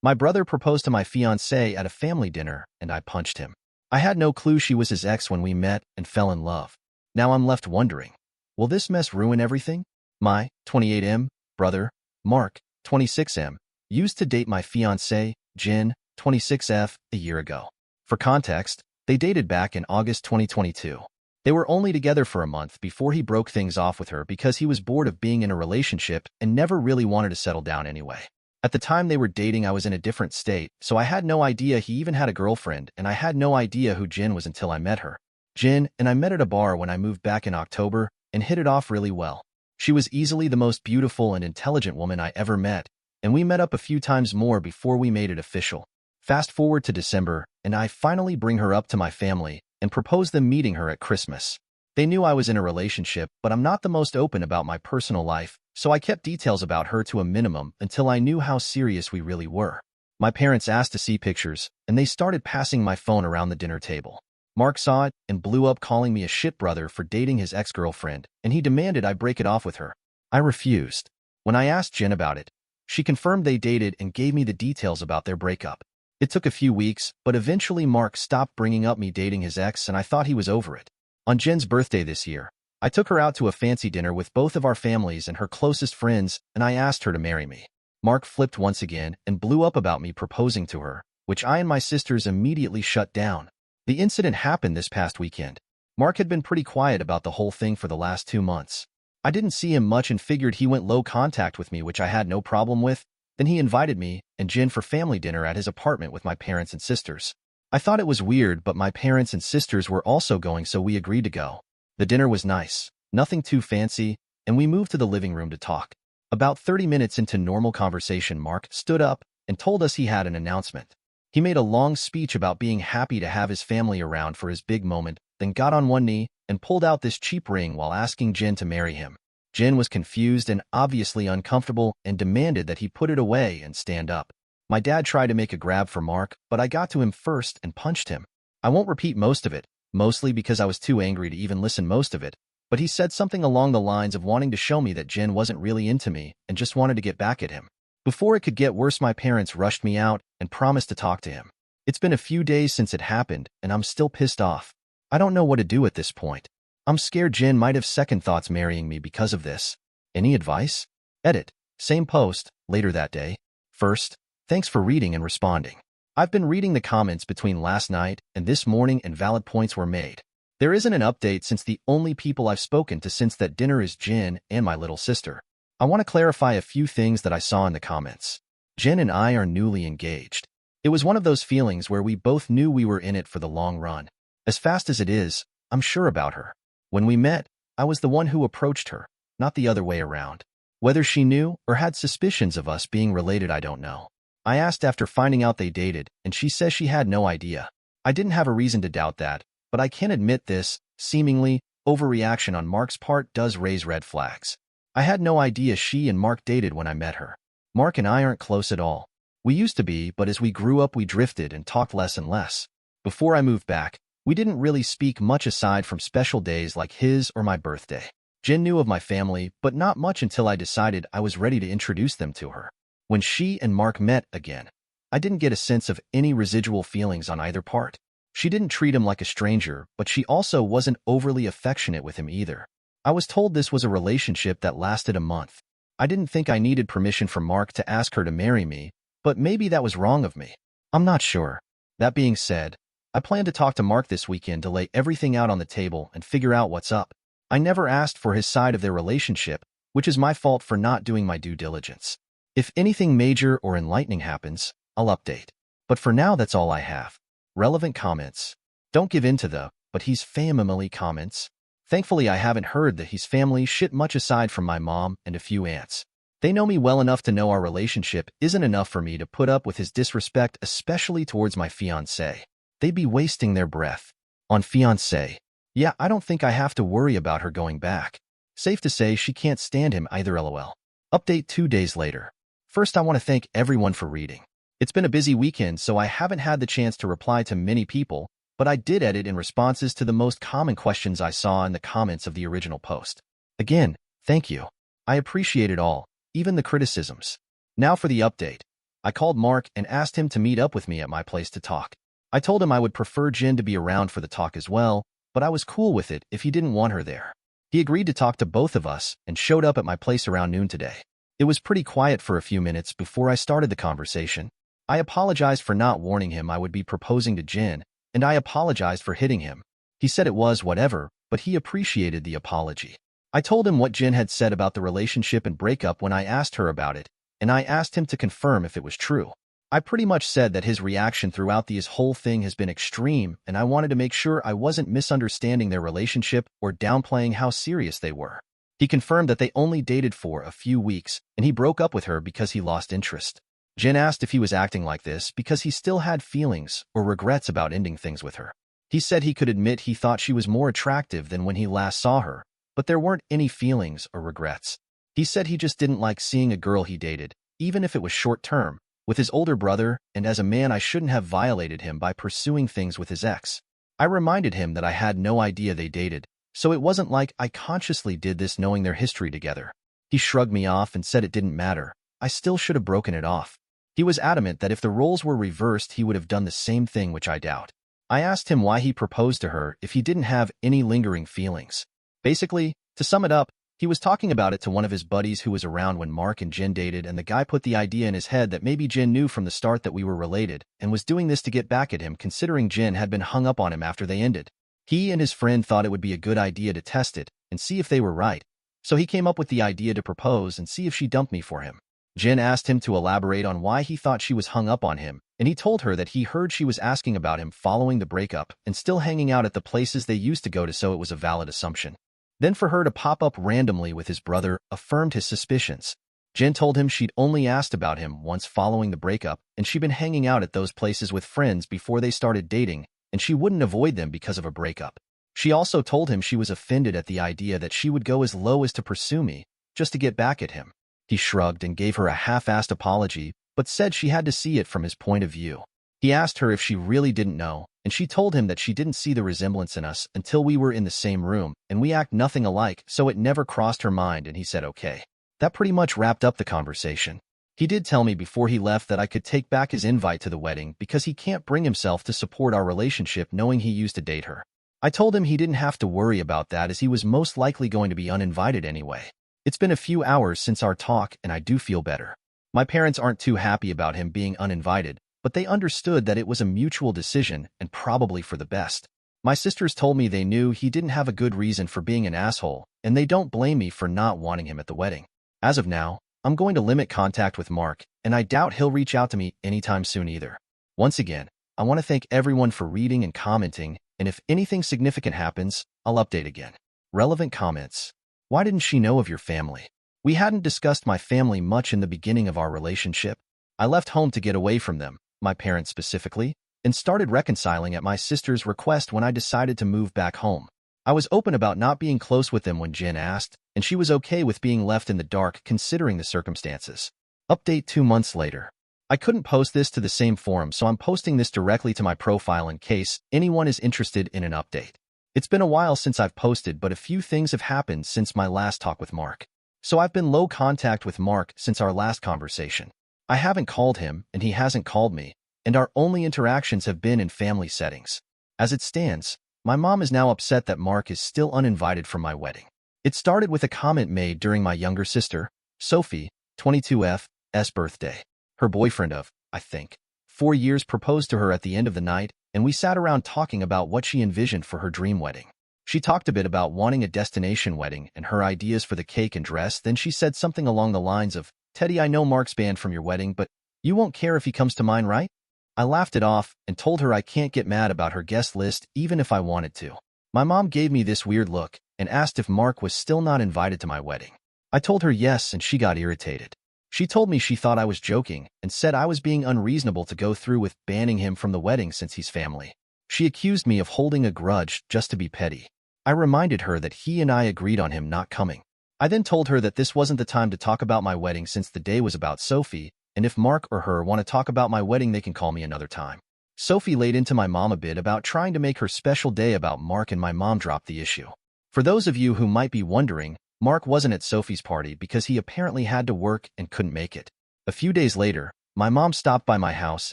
My brother proposed to my fiancée at a family dinner, and I punched him. I had no clue she was his ex when we met and fell in love. Now I'm left wondering, will this mess ruin everything? My 28M brother, Mark, 26M, used to date my fiancée, Jin, 26F, a year ago. For context, they dated back in August 2022. They were only together for a month before he broke things off with her because he was bored of being in a relationship and never really wanted to settle down anyway. At the time they were dating, I was in a different state, so I had no idea he even had a girlfriend, and I had no idea who Jin was until I met her. Jin and I met at a bar when I moved back in October and hit it off really well. She was easily the most beautiful and intelligent woman I ever met, and we met up a few times more before we made it official. Fast forward to December, and I finally bring her up to my family and propose them meeting her at Christmas. They knew I was in a relationship, but I'm not the most open about my personal life, so I kept details about her to a minimum until I knew how serious we really were. My parents asked to see pictures, and they started passing my phone around the dinner table. Mark saw it and blew up calling me a shit brother for dating his ex-girlfriend, and he demanded I break it off with her. I refused. When I asked Jen about it, she confirmed they dated and gave me the details about their breakup. It took a few weeks, but eventually Mark stopped bringing up me dating his ex, and I thought he was over it. On Jen's birthday this year, I took her out to a fancy dinner with both of our families and her closest friends, and I asked her to marry me. Mark flipped once again and blew up about me proposing to her, which I and my sisters immediately shut down. The incident happened this past weekend. Mark had been pretty quiet about the whole thing for the last 2 months. I didn't see him much and figured he went low contact with me, which I had no problem with. Then he invited me and Jen for family dinner at his apartment with my parents and sisters. I thought it was weird, but my parents and sisters were also going, so we agreed to go. The dinner was nice, nothing too fancy, and we moved to the living room to talk. About 30 minutes into normal conversation, Mark stood up and told us he had an announcement. He made a long speech about being happy to have his family around for his big moment, then got on one knee and pulled out this cheap ring while asking Jen to marry him. Jen was confused and obviously uncomfortable and demanded that he put it away and stand up. My dad tried to make a grab for Mark, but I got to him first and punched him. I won't repeat most of it, mostly because I was too angry to even listen most of it, but he said something along the lines of wanting to show me that Jen wasn't really into me and just wanted to get back at him. Before it could get worse, my parents rushed me out and promised to talk to him. It's been a few days since it happened, and I'm still pissed off. I don't know what to do at this point. I'm scared Jen might have second thoughts marrying me because of this. Any advice? Edit. Same post, later that day. First, thanks for reading and responding. I've been reading the comments between last night and this morning, and valid points were made. There isn't an update since the only people I've spoken to since that dinner is Jen and my little sister. I want to clarify a few things that I saw in the comments. Jen and I are newly engaged. It was one of those feelings where we both knew we were in it for the long run. As fast as it is, I'm sure about her. When we met, I was the one who approached her, not the other way around. Whether she knew or had suspicions of us being related, I don't know. I asked after finding out they dated, and she says she had no idea. I didn't have a reason to doubt that, but I can admit this, seemingly, overreaction on Mark's part does raise red flags. I had no idea she and Mark dated when I met her. Mark and I aren't close at all. We used to be, but as we grew up we drifted and talked less and less. Before I moved back, we didn't really speak much aside from special days like his or my birthday. Jen knew of my family, but not much until I decided I was ready to introduce them to her. When she and Mark met again, I didn't get a sense of any residual feelings on either part. She didn't treat him like a stranger, but she also wasn't overly affectionate with him either. I was told this was a relationship that lasted a month. I didn't think I needed permission from Mark to ask her to marry me, but maybe that was wrong of me. I'm not sure. That being said, I plan to talk to Mark this weekend to lay everything out on the table and figure out what's up. I never asked for his side of their relationship, which is my fault for not doing my due diligence. If anything major or enlightening happens, I'll update. But for now, that's all I have. Relevant comments. Don't give in to the, but he's family comments. Thankfully, I haven't heard that he's family shit much aside from my mom and a few aunts. They know me well enough to know our relationship isn't enough for me to put up with his disrespect, especially towards my fiancée. They'd be wasting their breath. On fiancée. Yeah, I don't think I have to worry about her going back. Safe to say she can't stand him either, lol. Update 2 days later. First, I want to thank everyone for reading. It's been a busy weekend, so I haven't had the chance to reply to many people, but I did edit in responses to the most common questions I saw in the comments of the original post. Again, thank you. I appreciate it all, even the criticisms. Now for the update. I called Mark and asked him to meet up with me at my place to talk. I told him I would prefer Jin to be around for the talk as well, but I was cool with it if he didn't want her there. He agreed to talk to both of us and showed up at my place around noon today. It was pretty quiet for a few minutes before I started the conversation. I apologized for not warning him I would be proposing to Jin, and I apologized for hitting him. He said it was whatever, but he appreciated the apology. I told him what Jin had said about the relationship and breakup when I asked her about it, and I asked him to confirm if it was true. I pretty much said that his reaction throughout this whole thing has been extreme, and I wanted to make sure I wasn't misunderstanding their relationship or downplaying how serious they were. He confirmed that they only dated for a few weeks, and he broke up with her because he lost interest. Jin asked if he was acting like this because he still had feelings or regrets about ending things with her. He said he could admit he thought she was more attractive than when he last saw her, but there weren't any feelings or regrets. He said he just didn't like seeing a girl he dated, even if it was short-term, with his older brother, and as a man I shouldn't have violated him by pursuing things with his ex. I reminded him that I had no idea they dated, so it wasn't like I consciously did this knowing their history together. He shrugged me off and said it didn't matter. I still should have broken it off. He was adamant that if the roles were reversed he would have done the same thing, which I doubt. I asked him why he proposed to her if he didn't have any lingering feelings. Basically, to sum it up, he was talking about it to one of his buddies who was around when Mark and Jin dated, and the guy put the idea in his head that maybe Jin knew from the start that we were related and was doing this to get back at him, considering Jin had been hung up on him after they ended. He and his friend thought it would be a good idea to test it and see if they were right, so he came up with the idea to propose and see if she dumped me for him. Jin asked him to elaborate on why he thought she was hung up on him, and he told her that he heard she was asking about him following the breakup and still hanging out at the places they used to go to, so it was a valid assumption. Then for her to pop up randomly with his brother affirmed his suspicions. Jin told him she'd only asked about him once following the breakup, and she'd been hanging out at those places with friends before they started dating, and she wouldn't avoid them because of a breakup. She also told him she was offended at the idea that she would go as low as to pursue me, just to get back at him. He shrugged and gave her a half-assed apology, but said she had to see it from his point of view. He asked her if she really didn't know, and she told him that she didn't see the resemblance in us until we were in the same room, and we act nothing alike, so it never crossed her mind, and he said okay. That pretty much wrapped up the conversation. He did tell me before he left that I could take back his invite to the wedding because he can't bring himself to support our relationship knowing he used to date her. I told him he didn't have to worry about that as he was most likely going to be uninvited anyway. It's been a few hours since our talk and I do feel better. My parents aren't too happy about him being uninvited, but they understood that it was a mutual decision and probably for the best. My sisters told me they knew he didn't have a good reason for being an asshole, and they don't blame me for not wanting him at the wedding. As of now, I'm going to limit contact with Mark, and I doubt he'll reach out to me anytime soon either. Once again, I want to thank everyone for reading and commenting, and if anything significant happens, I'll update again. Relevant comments. Why didn't she know of your family? We hadn't discussed my family much in the beginning of our relationship. I left home to get away from them, my parents specifically, and started reconciling at my sister's request when I decided to move back home. I was open about not being close with them when Jin asked, and she was okay with being left in the dark considering the circumstances. Update 2 months later. I couldn't post this to the same forum, so I'm posting this directly to my profile in case anyone is interested in an update. It's been a while since I've posted, but a few things have happened since my last talk with Mark. So I've been low contact with Mark since our last conversation. I haven't called him, and he hasn't called me, and our only interactions have been in family settings. As it stands, my mom is now upset that Mark is still uninvited from my wedding. It started with a comment made during my younger sister, Sophie, 22F's birthday. Her boyfriend of, I think, 4 years proposed to her at the end of the night, and we sat around talking about what she envisioned for her dream wedding. She talked a bit about wanting a destination wedding and her ideas for the cake and dress, then she said something along the lines of, "Teddy, I know Mark's banned from your wedding, but you won't care if he comes to mine, right?" I laughed it off and told her I can't get mad about her guest list even if I wanted to. My mom gave me this weird look and asked if Mark was still not invited to my wedding. I told her yes, and she got irritated. She told me she thought I was joking and said I was being unreasonable to go through with banning him from the wedding since he's family. She accused me of holding a grudge just to be petty. I reminded her that he and I agreed on him not coming. I then told her that this wasn't the time to talk about my wedding since the day was about Sophie, and if Mark or her want to talk about my wedding they can call me another time. Sophie laid into my mom a bit about trying to make her special day about Mark, and my mom dropped the issue. For those of you who might be wondering, Mark wasn't at Sophie's party because he apparently had to work and couldn't make it. A few days later, My mom stopped by my house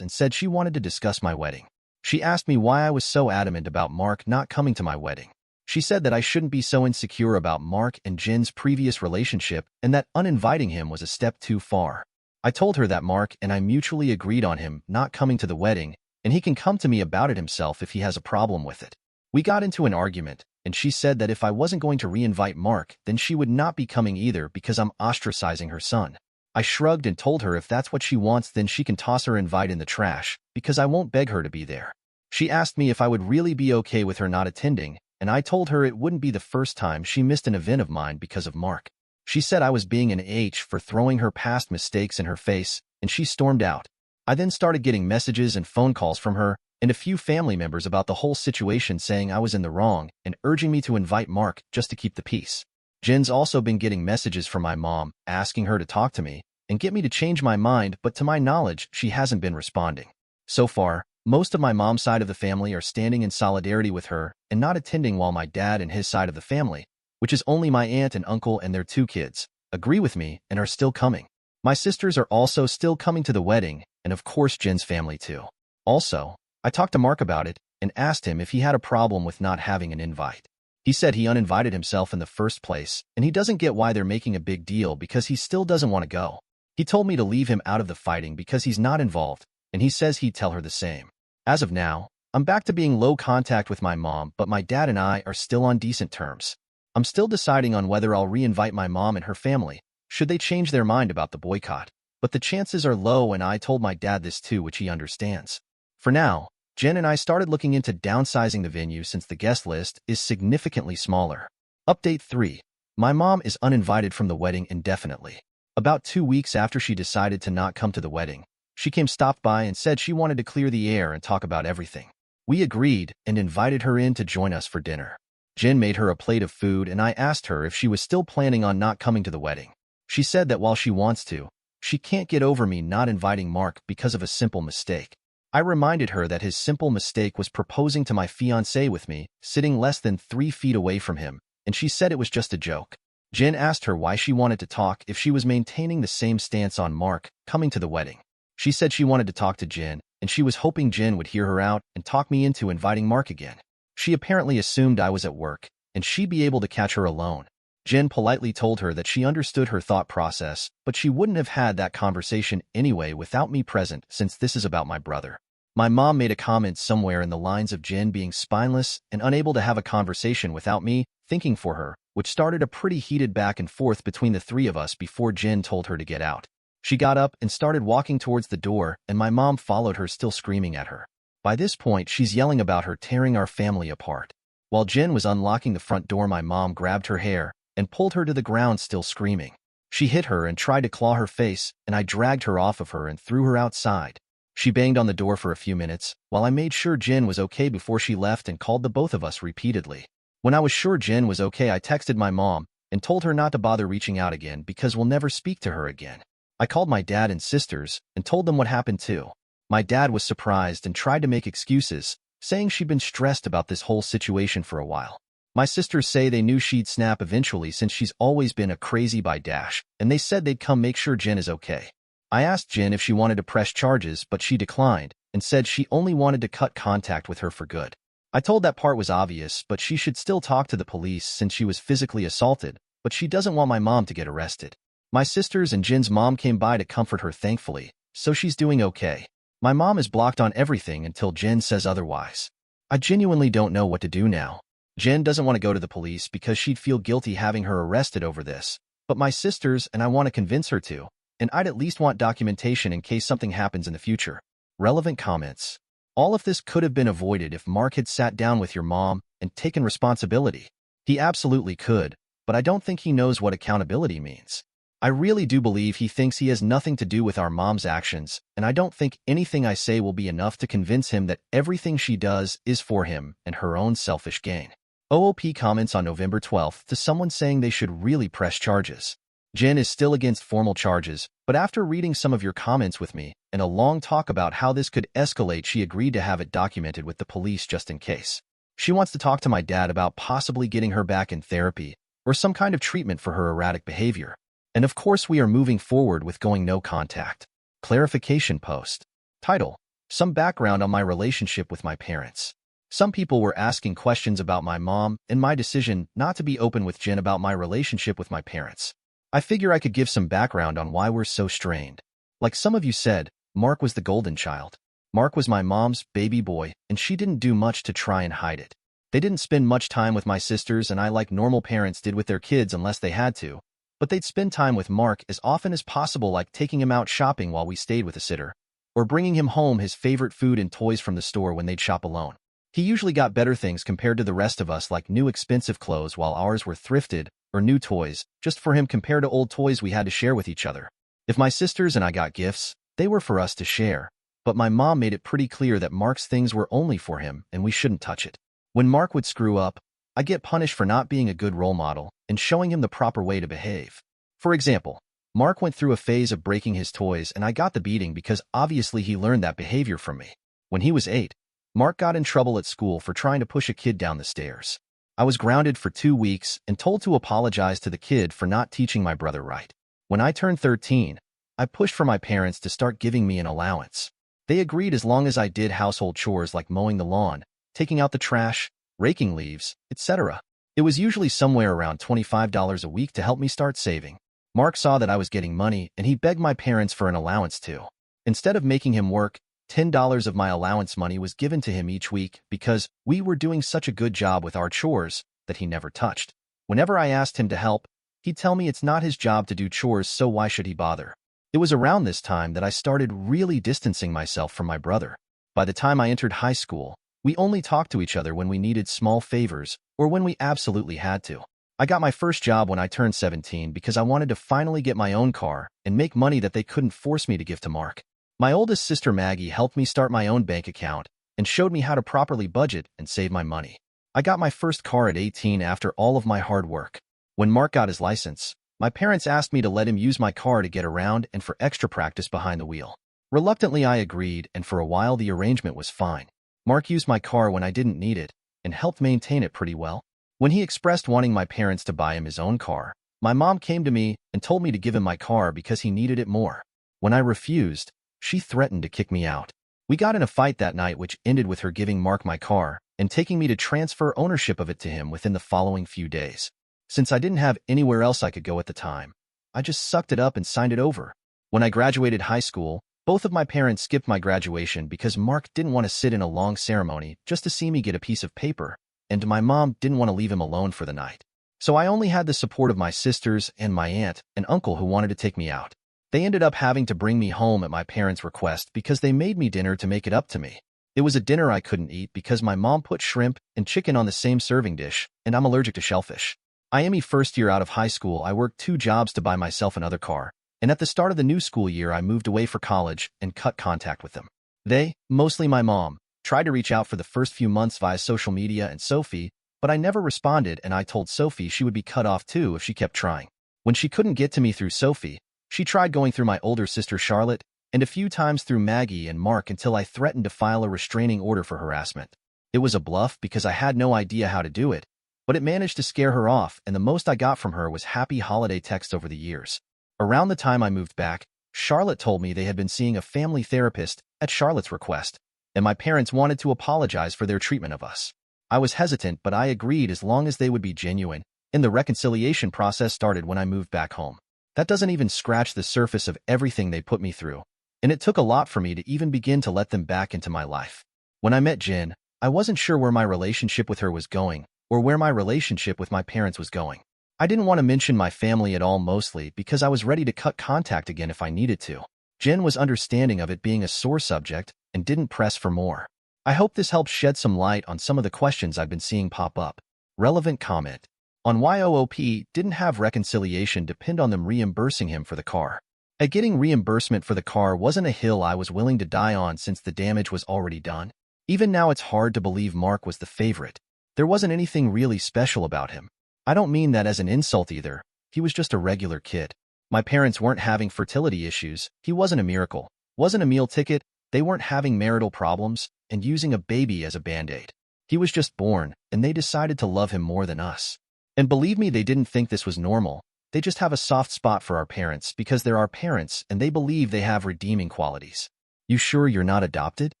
and said she wanted to discuss my wedding. She asked me why I was so adamant about Mark not coming to my wedding. She said that I shouldn't be so insecure about Mark and Jin's previous relationship and that uninviting him was a step too far. I told her that Mark and I mutually agreed on him not coming to the wedding, and he can come to me about it himself if he has a problem with it. We got into an argument, and she said that if I wasn't going to re-invite Mark, then she would not be coming either because I'm ostracizing her son. I shrugged and told her if that's what she wants, then she can toss her invite in the trash, because I won't beg her to be there. She asked me if I would really be okay with her not attending, and I told her it wouldn't be the first time she missed an event of mine because of Mark. She said I was being an H for throwing her past mistakes in her face, and she stormed out. I then started getting messages and phone calls from her and a few family members about the whole situation saying I was in the wrong and urging me to invite Mark just to keep the peace. Jin's also been getting messages from my mom asking her to talk to me and get me to change my mind, but to my knowledge, she hasn't been responding. So far, most of my mom's side of the family are standing in solidarity with her and not attending, while my dad and his side of the family, which is only my aunt and uncle and their 2 kids, agree with me and are still coming. My sisters are also still coming to the wedding, and of course Jin's family too. Also, I talked to Mark about it and asked him if he had a problem with not having an invite. He said he uninvited himself in the first place, and he doesn't get why they're making a big deal because he still doesn't want to go. He told me to leave him out of the fighting because he's not involved, and he says he'd tell her the same. As of now, I'm back to being low contact with my mom, but my dad and I are still on decent terms. I'm still deciding on whether I'll re-invite my mom and her family, should they change their mind about the boycott, but the chances are low, and I told my dad this too, which he understands. For now, Jen and I started looking into downsizing the venue since the guest list is significantly smaller. Update 3. My mom is uninvited from the wedding indefinitely. About 2 weeks after she decided to not come to the wedding, she stopped by and said she wanted to clear the air and talk about everything. We agreed and invited her in to join us for dinner. Jen made her a plate of food, and I asked her if she was still planning on not coming to the wedding. She said that while she wants to, she can't get over me not inviting Mark because of a simple mistake. I reminded her that his simple mistake was proposing to my fiancée with me, sitting less than 3 feet away from him, and she said it was just a joke. Jen asked her why she wanted to talk if she was maintaining the same stance on Mark coming to the wedding. She said she wanted to talk to Jen, and she was hoping Jen would hear her out and talk me into inviting Mark again. She apparently assumed I was at work, and she'd be able to catch her alone. Jen politely told her that she understood her thought process, but she wouldn't have had that conversation anyway without me present, since this is about my brother. My mom made a comment somewhere in the lines of Jen being spineless and unable to have a conversation without me thinking for her, which started a pretty heated back and forth between the 3 of us before Jen told her to get out. She got up and started walking towards the door, and my mom followed her, still screaming at her. By this point, she's yelling about her tearing our family apart. While Jen was unlocking the front door, my mom grabbed her hair and pulled her to the ground, still screaming. She hit her and tried to claw her face, and I dragged her off of her and threw her outside. She banged on the door for a few minutes, while I made sure Jen was okay before she left and called the both of us repeatedly. When I was sure Jen was okay, I texted my mom and told her not to bother reaching out again because we'll never speak to her again. I called my dad and sisters and told them what happened too. My dad was surprised and tried to make excuses, saying she'd been stressed about this whole situation for a while. My sisters say they knew she'd snap eventually since she's always been a crazy by dash, and they said they'd come make sure Jen is okay. I asked Jen if she wanted to press charges, but she declined and said she only wanted to cut contact with her for good. I told that part was obvious, but she should still talk to the police since she was physically assaulted, but she doesn't want my mom to get arrested. My sisters and Jen's mom came by to comfort her thankfully, so she's doing okay. My mom is blocked on everything until Jen says otherwise. I genuinely don't know what to do now. Jen doesn't want to go to the police because she'd feel guilty having her arrested over this, but my sisters and I want to convince her to, and I'd at least want documentation in case something happens in the future. Relevant comments. All of this could have been avoided if Mark had sat down with your mom and taken responsibility. He absolutely could, but I don't think he knows what accountability means. I really do believe he thinks he has nothing to do with our mom's actions, and I don't think anything I say will be enough to convince him that everything she does is for him and her own selfish gain. OOP comments on November 12th to someone saying they should really press charges. Jen is still against formal charges, but after reading some of your comments with me and a long talk about how this could escalate, she agreed to have it documented with the police just in case. She wants to talk to my dad about possibly getting her back in therapy or some kind of treatment for her erratic behavior. And of course we are moving forward with going no contact. Clarification post. Title: Some background on my relationship with my parents. Some people were asking questions about my mom and my decision not to be open with Jen about my relationship with my parents. I figure I could give some background on why we're so strained. Like some of you said, Mark was the golden child. Mark was my mom's baby boy, and she didn't do much to try and hide it. They didn't spend much time with my sisters and I like normal parents did with their kids unless they had to, but they'd spend time with Mark as often as possible, like taking him out shopping while we stayed with a sitter, or bringing him home his favorite food and toys from the store when they'd shop alone. He usually got better things compared to the rest of us, like new expensive clothes, while ours were thrifted, or new toys, just for him compared to old toys we had to share with each other. If my sisters and I got gifts, they were for us to share, but my mom made it pretty clear that Mark's things were only for him and we shouldn't touch it. When Mark would screw up, I get punished for not being a good role model and showing him the proper way to behave. For example, Mark went through a phase of breaking his toys and I got the beating because obviously he learned that behavior from me. When he was 8, Mark got in trouble at school for trying to push a kid down the stairs. I was grounded for 2 weeks and told to apologize to the kid for not teaching my brother right. When I turned 13, I pushed for my parents to start giving me an allowance. They agreed as long as I did household chores like mowing the lawn, taking out the trash, raking leaves, etc. It was usually somewhere around $25 a week to help me start saving. Mark saw that I was getting money and he begged my parents for an allowance too. Instead of making him work, $10 of my allowance money was given to him each week because we were doing such a good job with our chores that he never touched. Whenever I asked him to help, he'd tell me it's not his job to do chores, so why should he bother? It was around this time that I started really distancing myself from my brother. By the time I entered high school, we only talked to each other when we needed small favors or when we absolutely had to. I got my first job when I turned 17 because I wanted to finally get my own car and make money that they couldn't force me to give to Mark. My oldest sister Maggie helped me start my own bank account and showed me how to properly budget and save my money. I got my first car at 18 after all of my hard work. When Mark got his license, my parents asked me to let him use my car to get around and for extra practice behind the wheel. Reluctantly, I agreed, and for a while the arrangement was fine. Mark used my car when I didn't need it and helped maintain it pretty well. When he expressed wanting my parents to buy him his own car, my mom came to me and told me to give him my car because he needed it more. When I refused, she threatened to kick me out. We got in a fight that night, which ended with her giving Mark my car and taking me to transfer ownership of it to him within the following few days. Since I didn't have anywhere else I could go at the time, I just sucked it up and signed it over. When I graduated high school, both of my parents skipped my graduation because Mark didn't want to sit in a long ceremony just to see me get a piece of paper, and my mom didn't want to leave him alone for the night. So I only had the support of my sisters and my aunt and uncle who wanted to take me out. They ended up having to bring me home at my parents' request because they made me dinner to make it up to me. It was a dinner I couldn't eat because my mom put shrimp and chicken on the same serving dish, and I'm allergic to shellfish. IME first year out of high school, I worked 2 jobs to buy myself another car, and at the start of the new school year, I moved away for college and cut contact with them. They, mostly my mom, tried to reach out for the first few months via social media and Sophie, but I never responded, and I told Sophie she would be cut off too if she kept trying. When she couldn't get to me through Sophie, she tried going through my older sister Charlotte and a few times through Maggie and Mark until I threatened to file a restraining order for harassment. It was a bluff because I had no idea how to do it, but it managed to scare her off, and the most I got from her was happy holiday texts over the years. Around the time I moved back, Charlotte told me they had been seeing a family therapist at Charlotte's request, and my parents wanted to apologize for their treatment of us. I was hesitant, but I agreed as long as they would be genuine, and the reconciliation process started when I moved back home. That doesn't even scratch the surface of everything they put me through, and it took a lot for me to even begin to let them back into my life. When I met Jen, I wasn't sure where my relationship with her was going, or where my relationship with my parents was going. I didn't want to mention my family at all, mostly because I was ready to cut contact again if I needed to. Jen was understanding of it being a sore subject and didn't press for more. I hope this helps shed some light on some of the questions I've been seeing pop up. Relevant comment on why OOP didn't have reconciliation depend on them reimbursing him for the car. Getting reimbursement for the car wasn't a hill I was willing to die on since the damage was already done. Even now, it's hard to believe Mark was the favorite. There wasn't anything really special about him. I don't mean that as an insult either. He was just a regular kid. My parents weren't having fertility issues. He wasn't a miracle. Wasn't a meal ticket. They weren't having marital problems and using a baby as a band-aid. He was just born, and they decided to love him more than us. And believe me, they didn't think this was normal. They just have a soft spot for our parents because they're our parents and they believe they have redeeming qualities. You sure you're not adopted?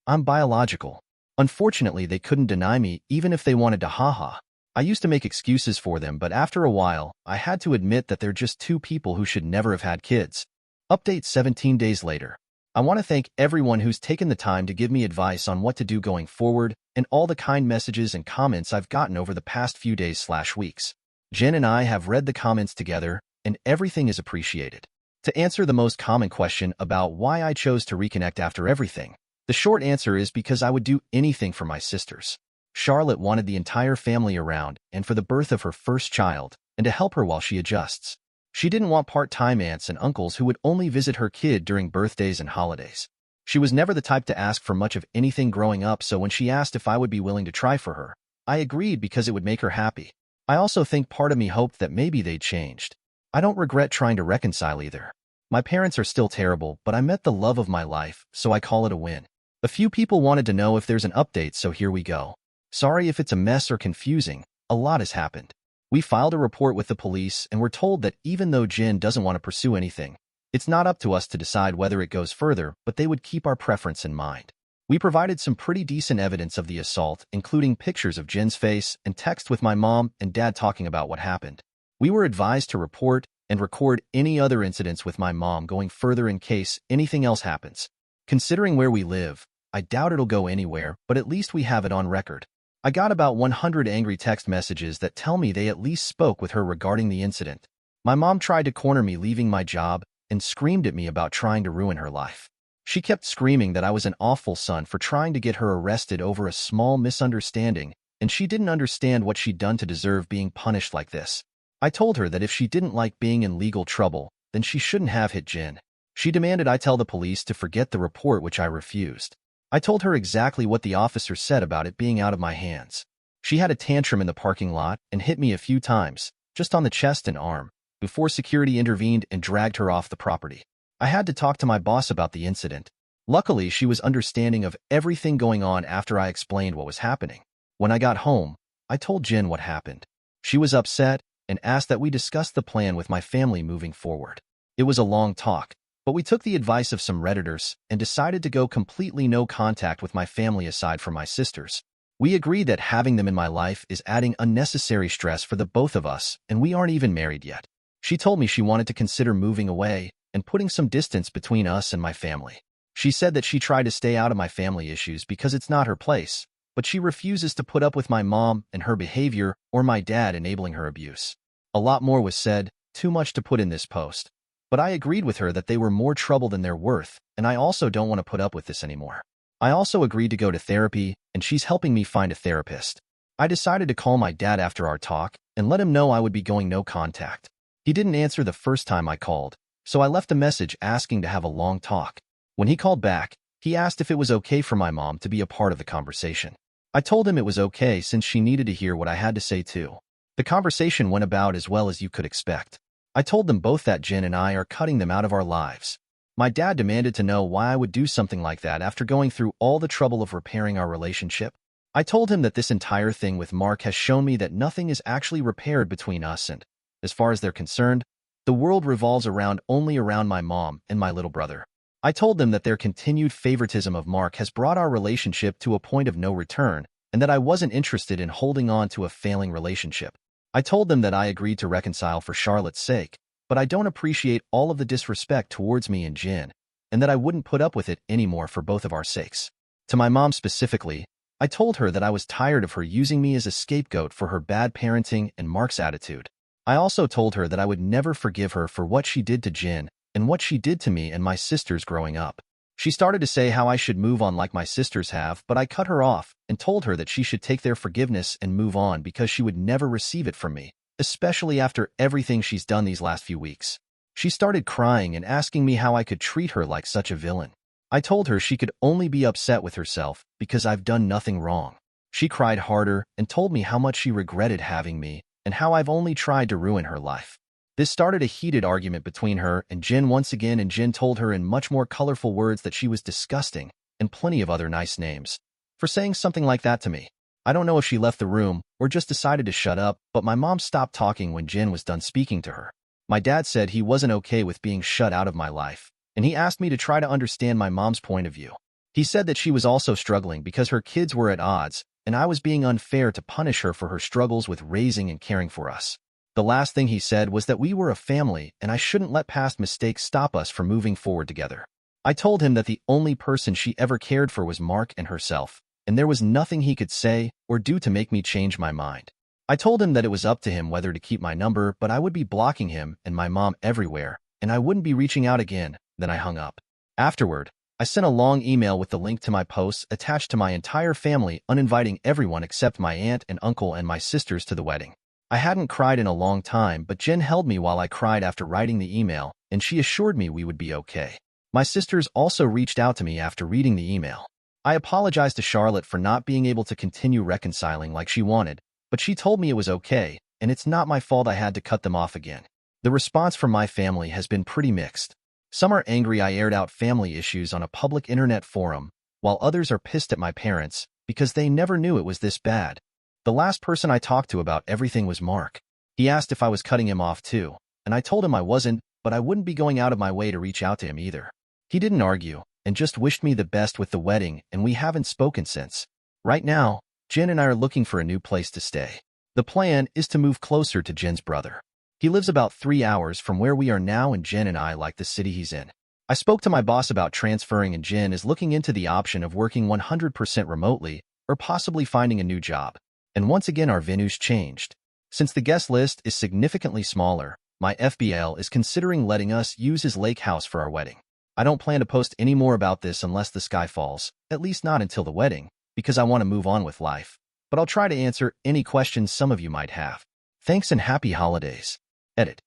I'm biological. Unfortunately, they couldn't deny me even if they wanted to haha. I used to make excuses for them, but after a while, I had to admit that they're just two people who should never have had kids. Update 17 days later. I want to thank everyone who's taken the time to give me advice on what to do going forward and all the kind messages and comments I've gotten over the past few days/weeks. Jen and I have read the comments together, and everything is appreciated. To answer the most common question about why I chose to reconnect after everything, the short answer is because I would do anything for my sisters. Charlotte wanted the entire family around and for the birth of her first child and to help her while she adjusts. She didn't want part-time aunts and uncles who would only visit her kid during birthdays and holidays. She was never the type to ask for much of anything growing up, so when she asked if I would be willing to try for her, I agreed because it would make her happy. I also think part of me hoped that maybe they'd changed. I don't regret trying to reconcile either. My parents are still terrible, but I met the love of my life, so I call it a win. A few people wanted to know if there's an update, so here we go. Sorry if it's a mess or confusing, a lot has happened. We filed a report with the police and were told that even though Jen doesn't want to pursue anything, it's not up to us to decide whether it goes further, but they would keep our preference in mind. We provided some pretty decent evidence of the assault, including pictures of Jen's face and text with my mom and dad talking about what happened. We were advised to report and record any other incidents with my mom going further in case anything else happens. Considering where we live, I doubt it'll go anywhere, but at least we have it on record. I got about 100 angry text messages that tell me they at least spoke with her regarding the incident. My mom tried to corner me leaving my job and screamed at me about trying to ruin her life. She kept screaming that I was an awful son for trying to get her arrested over a small misunderstanding, and she didn't understand what she'd done to deserve being punished like this. I told her that if she didn't like being in legal trouble, then she shouldn't have hit Jen. She demanded I tell the police to forget the report, which I refused. I told her exactly what the officer said about it being out of my hands. She had a tantrum in the parking lot and hit me a few times, just on the chest and arm, before security intervened and dragged her off the property. I had to talk to my boss about the incident. Luckily, she was understanding of everything going on after I explained what was happening. When I got home, I told Jen what happened. She was upset and asked that we discuss the plan with my family moving forward. It was a long talk, but we took the advice of some Redditors and decided to go completely no contact with my family aside from my sisters. We agreed that having them in my life is adding unnecessary stress for the both of us, and we aren't even married yet. She told me she wanted to consider moving away and putting some distance between us and my family. She said that she tried to stay out of my family issues because it's not her place, but she refuses to put up with my mom and her behavior or my dad enabling her abuse. A lot more was said, too much to put in this post. But I agreed with her that they were more trouble than they're worth, and I also don't want to put up with this anymore. I also agreed to go to therapy, and she's helping me find a therapist. I decided to call my dad after our talk and let him know I would be going no contact. He didn't answer the first time I called, so I left a message asking to have a long talk. When he called back, he asked if it was okay for my mom to be a part of the conversation. I told him it was okay since she needed to hear what I had to say too. The conversation went about as well as you could expect. I told them both that Jen and I are cutting them out of our lives. My dad demanded to know why I would do something like that after going through all the trouble of repairing our relationship. I told him that this entire thing with Mark has shown me that nothing is actually repaired between us and, as far as they're concerned, the world revolves only around my mom and my little brother. I told them that their continued favoritism of Mark has brought our relationship to a point of no return and that I wasn't interested in holding on to a failing relationship. I told them that I agreed to reconcile for Charlotte's sake, but I don't appreciate all of the disrespect towards me and Jen, and that I wouldn't put up with it anymore for both of our sakes. To my mom specifically, I told her that I was tired of her using me as a scapegoat for her bad parenting and Mark's attitude. I also told her that I would never forgive her for what she did to Jen and what she did to me and my sisters growing up. She started to say how I should move on like my sisters have, but I cut her off and told her that she should take their forgiveness and move on because she would never receive it from me, especially after everything she's done these last few weeks. She started crying and asking me how I could treat her like such a villain. I told her she could only be upset with herself because I've done nothing wrong. She cried harder and told me how much she regretted having me and how I've only tried to ruin her life. This started a heated argument between her and Jen once again, and Jen told her in much more colorful words that she was disgusting and plenty of other nice names for saying something like that to me. I don't know if she left the room or just decided to shut up, but my mom stopped talking when Jen was done speaking to her. My dad said he wasn't okay with being shut out of my life, and he asked me to try to understand my mom's point of view. He said that she was also struggling because her kids were at odds, and I was being unfair to punish her for her struggles with raising and caring for us. The last thing he said was that we were a family and I shouldn't let past mistakes stop us from moving forward together. I told him that the only person she ever cared for was Mark and herself, and there was nothing he could say or do to make me change my mind. I told him that it was up to him whether to keep my number, but I would be blocking him and my mom everywhere, and I wouldn't be reaching out again. Then I hung up. Afterward, I sent a long email with the link to my posts attached to my entire family, uninviting everyone except my aunt and uncle and my sisters to the wedding. I hadn't cried in a long time, but Jen held me while I cried after writing the email, and she assured me we would be okay. My sisters also reached out to me after reading the email. I apologized to Charlotte for not being able to continue reconciling like she wanted, but she told me it was okay, and it's not my fault I had to cut them off again. The response from my family has been pretty mixed. Some are angry I aired out family issues on a public internet forum, while others are pissed at my parents because they never knew it was this bad. The last person I talked to about everything was Mark. He asked if I was cutting him off too, and I told him I wasn't, but I wouldn't be going out of my way to reach out to him either. He didn't argue, and just wished me the best with the wedding, and we haven't spoken since. Right now, Jen and I are looking for a new place to stay. The plan is to move closer to Jen's brother. He lives about 3 hours from where we are now, and Jen and I like the city he's in. I spoke to my boss about transferring, and Jen is looking into the option of working 100% remotely or possibly finding a new job. And once again, our venue's changed. Since the guest list is significantly smaller, my FBL is considering letting us use his lake house for our wedding. I don't plan to post any more about this unless the sky falls, at least not until the wedding, because I want to move on with life. But I'll try to answer any questions some of you might have. Thanks and happy holidays. Edit.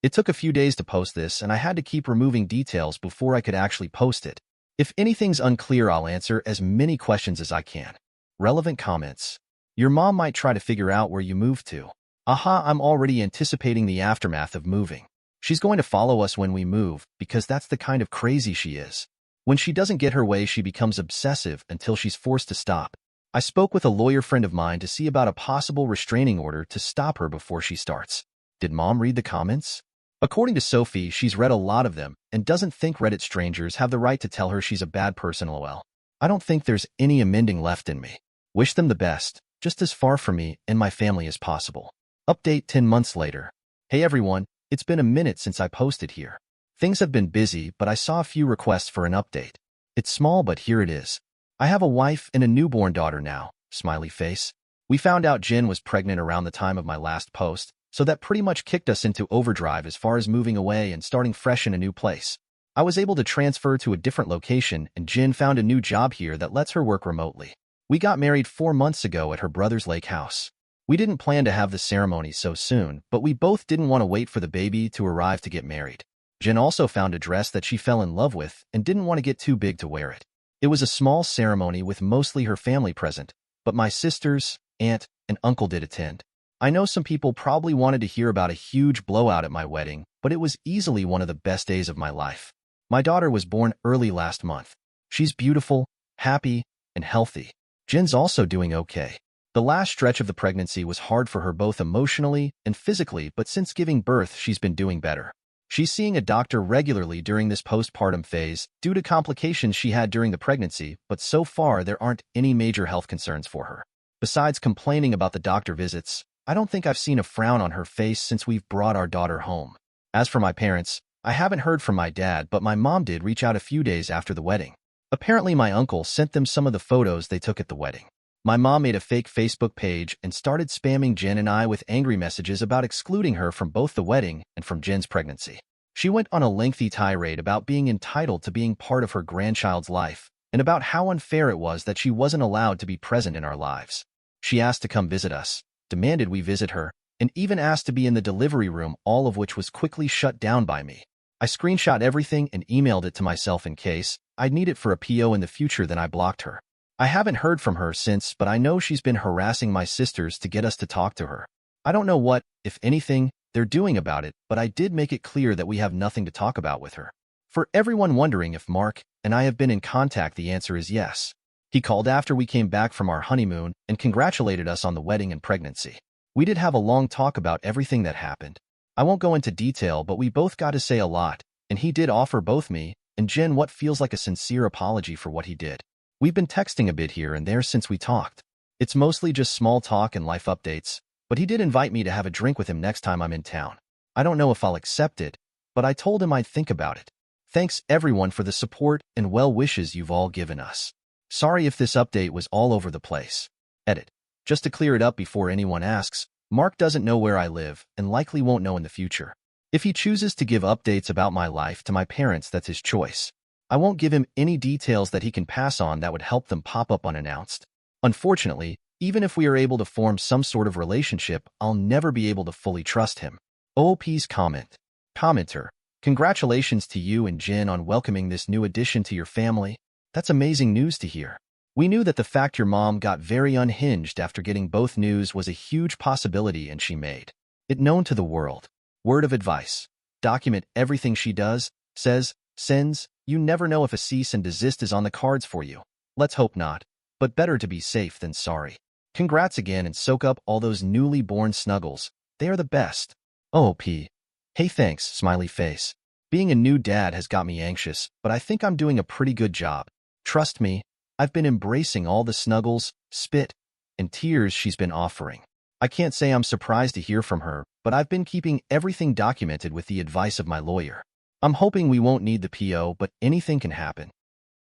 It took a few days to post this, and I had to keep removing details before I could actually post it. If anything's unclear, I'll answer as many questions as I can. Relevant comments. Your mom might try to figure out where you moved to. Aha, I'm already anticipating the aftermath of moving. She's going to follow us when we move, because that's the kind of crazy she is. When she doesn't get her way, she becomes obsessive until she's forced to stop. I spoke with a lawyer friend of mine to see about a possible restraining order to stop her before she starts. Did Mom read the comments? According to Sophie, she's read a lot of them and doesn't think Reddit strangers have the right to tell her she's a bad person. LOL. I don't think there's any amending left in me. Wish them the best, just as far from me and my family as possible. Update 10 months later. Hey everyone, it's been a minute since I posted here. Things have been busy, but I saw a few requests for an update. It's small, but here it is. I have a wife and a newborn daughter now, smiley face. We found out Jen was pregnant around the time of my last post, so that pretty much kicked us into overdrive as far as moving away and starting fresh in a new place. I was able to transfer to a different location, and Jen found a new job here that lets her work remotely. We got married 4 months ago at her brother's lake house. We didn't plan to have the ceremony so soon, but we both didn't want to wait for the baby to arrive to get married. Jen also found a dress that she fell in love with and didn't want to get too big to wear it. It was a small ceremony with mostly her family present, but my sisters, aunt, and uncle did attend. I know some people probably wanted to hear about a huge blowout at my wedding, but it was easily one of the best days of my life. My daughter was born early last month. She's beautiful, happy, and healthy. Jen's also doing okay. The last stretch of the pregnancy was hard for her both emotionally and physically, but since giving birth, she's been doing better. She's seeing a doctor regularly during this postpartum phase due to complications she had during the pregnancy, but so far there aren't any major health concerns for her. Besides complaining about the doctor visits, I don't think I've seen a frown on her face since we've brought our daughter home. As for my parents, I haven't heard from my dad, but my mom did reach out a few days after the wedding. Apparently my uncle sent them some of the photos they took at the wedding. My mom made a fake Facebook page and started spamming Jen and I with angry messages about excluding her from both the wedding and from Jen's pregnancy. She went on a lengthy tirade about being entitled to being part of her grandchild's life and about how unfair it was that she wasn't allowed to be present in our lives. She asked to come visit us, demanded we visit her, and even asked to be in the delivery room, all of which was quickly shut down by me. I screenshot everything and emailed it to myself in case I'd need it for a PO in the future, then I blocked her. I haven't heard from her since, but I know she's been harassing my sisters to get us to talk to her. I don't know what, if anything, they're doing about it, but I did make it clear that we have nothing to talk about with her. For everyone wondering if Mark and I have been in contact, the answer is yes. He called after we came back from our honeymoon and congratulated us on the wedding and pregnancy. We did have a long talk about everything that happened. I won't go into detail, but we both got to say a lot, and he did offer both me and Jen what feels like a sincere apology for what he did. We've been texting a bit here and there since we talked. It's mostly just small talk and life updates, but he did invite me to have a drink with him next time I'm in town. I don't know if I'll accept it, but I told him I'd think about it. Thanks everyone for the support and well wishes you've all given us. Sorry if this update was all over the place. Edit. Just to clear it up before anyone asks, Mark doesn't know where I live and likely won't know in the future. If he chooses to give updates about my life to my parents, that's his choice. I won't give him any details that he can pass on that would help them pop up unannounced. Unfortunately, even if we are able to form some sort of relationship, I'll never be able to fully trust him. OOP's comment. Commenter. Congratulations to you and Jen on welcoming this new addition to your family. That's amazing news to hear. We knew that the fact your mom got very unhinged after getting both news was a huge possibility, and she made it known to the world. Word of advice. Document everything she does, says, sends. You never know if a cease and desist is on the cards for you. Let's hope not, but better to be safe than sorry. Congrats again and soak up all those newly born snuggles. They are the best. OOP. Hey thanks, smiley face. Being a new dad has got me anxious, but I think I'm doing a pretty good job. Trust me, I've been embracing all the snuggles, spit, and tears she's been offering. I can't say I'm surprised to hear from her, but I've been keeping everything documented with the advice of my lawyer. I'm hoping we won't need the PO, but anything can happen.